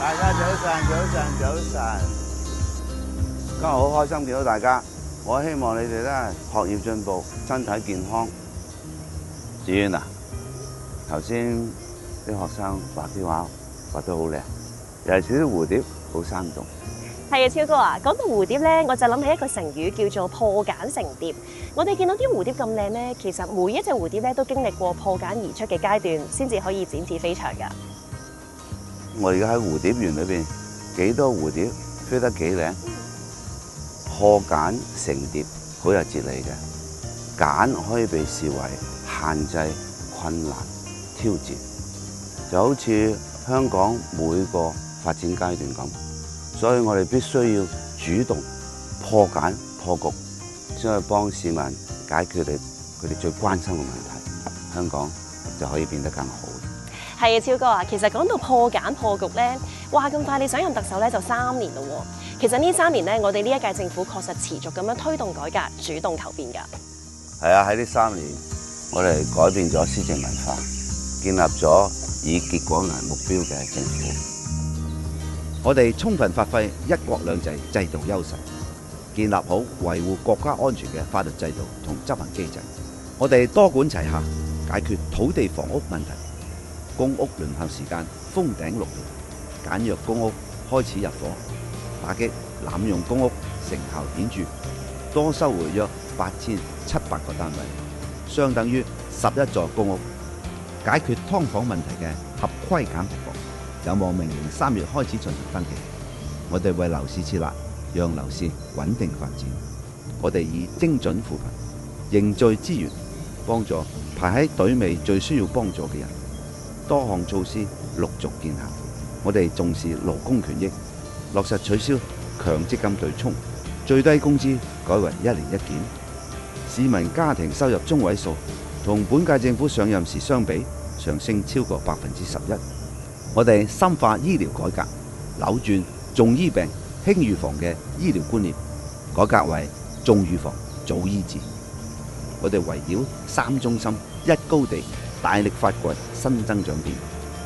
大家早晨，早晨，早晨。今日好開心見到大家，我希望你哋咧學業進步，身體健康。子淵啊，頭先啲學生畫啲畫畫得好靚，尤其是啲蝴蝶好生動。係啊，超哥啊，講到蝴蝶咧，我就諗起一個成語叫做破繭成蝶。我哋見到啲蝴蝶咁靚咧，其實每一隻蝴蝶咧都經歷過破繭而出嘅階段，先至可以展翅飛翔㗎。我而家喺蝴蝶園裏邊，幾多蝴蝶飛得幾靚，破繭成蝶好有哲理嘅。繭可以被視為限制、困難、挑戰，就好似香港每個發展階段咁。所以我哋必須要主動破繭破局，先可以幫市民解決佢哋最關心嘅問題，香港就可以變得更好。係啊，超哥啊，其實講到破繭破局咧，哇咁快你上任特首咧就3年咯喎。其實呢3年咧，我哋呢一屆政府確實持續咁樣推動改革，主動求變㗎。係啊，喺呢3年，我哋改變咗施政文化，建立咗以結果為目標嘅政府。我哋充分發揮一國兩制制度優勢，建立好維護國家安全嘅法律制度同執行機制。我哋多管齊下，解決土地房屋問題。公屋輪候時間封頂6年，簡約公屋開始入伙，打擊濫用公屋成效顯著，多收回約8700個單位，相等於11座公屋，解決劏房問題嘅合規減肥房。有望明年3月開始進行登記。我哋為樓市設立，讓樓市穩定發展。我哋以精準扶貧，凝聚資源，幫助排喺隊尾最需要幫助嘅人。多項措施陸續見效。我哋重視勞工權益，落實取消強積金對沖，最低工資改為1年1檢。市民家庭收入中位數同本屆政府上任時相比，上升超過11%。我哋深化醫療改革，扭轉重醫病輕預防嘅醫療觀念，改革為重預防早醫治。我哋圍繞3中心1高地，大力發掘新增長點，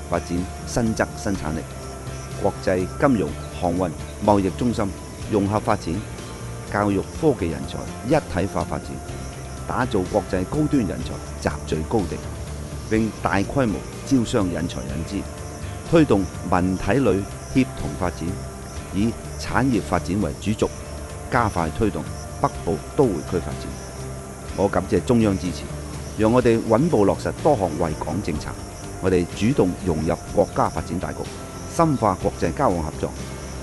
發展新質生產力，國際金融、航運、貿易中心融合發展，教育科技人才一體化發展，打造國際高端人才集聚高地，並大規模招商引才引資。推動文體旅協同發展，以產業發展為主軸，加快推動北部都會區發展。我感謝中央支持，讓我哋穩步落實多項惠港政策。我哋主動融入國家發展大局，深化國際交往合作。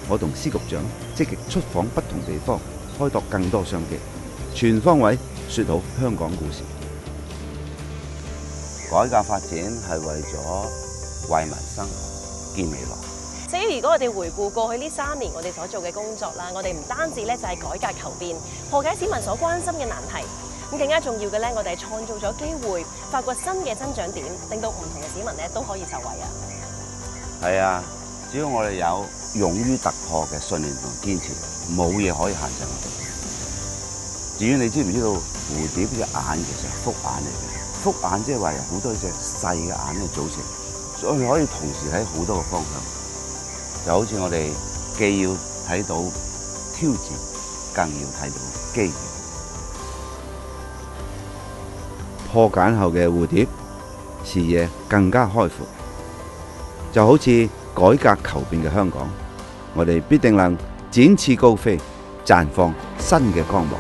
我同司局長積極出訪不同地方，開拓更多商機，全方位說好香港故事。改革發展係為咗為民生見未來。至於如果我哋回顧過去呢3年我哋所做嘅工作啦，我哋唔單止咧就係改革求變，破解市民所關心嘅難題，咁更加重要嘅咧，我哋係創造咗機會，發掘新嘅增長點，令到唔同嘅市民咧都可以受惠啊！係啊，只要我哋有勇於突破嘅信念同堅持，冇嘢可以限制我哋。至於你知唔知道蝴蝶嘅眼其實係複眼嚟嘅？複眼即係話由好多隻細嘅眼咧組成。所以可以同時喺好多個方向，就好似我哋既要睇到挑戰，更要睇到機遇。破繭後嘅蝴蝶，視野更加開闊，就好似改革求變嘅香港，我哋必定能展翅高飛，綻放新嘅光芒。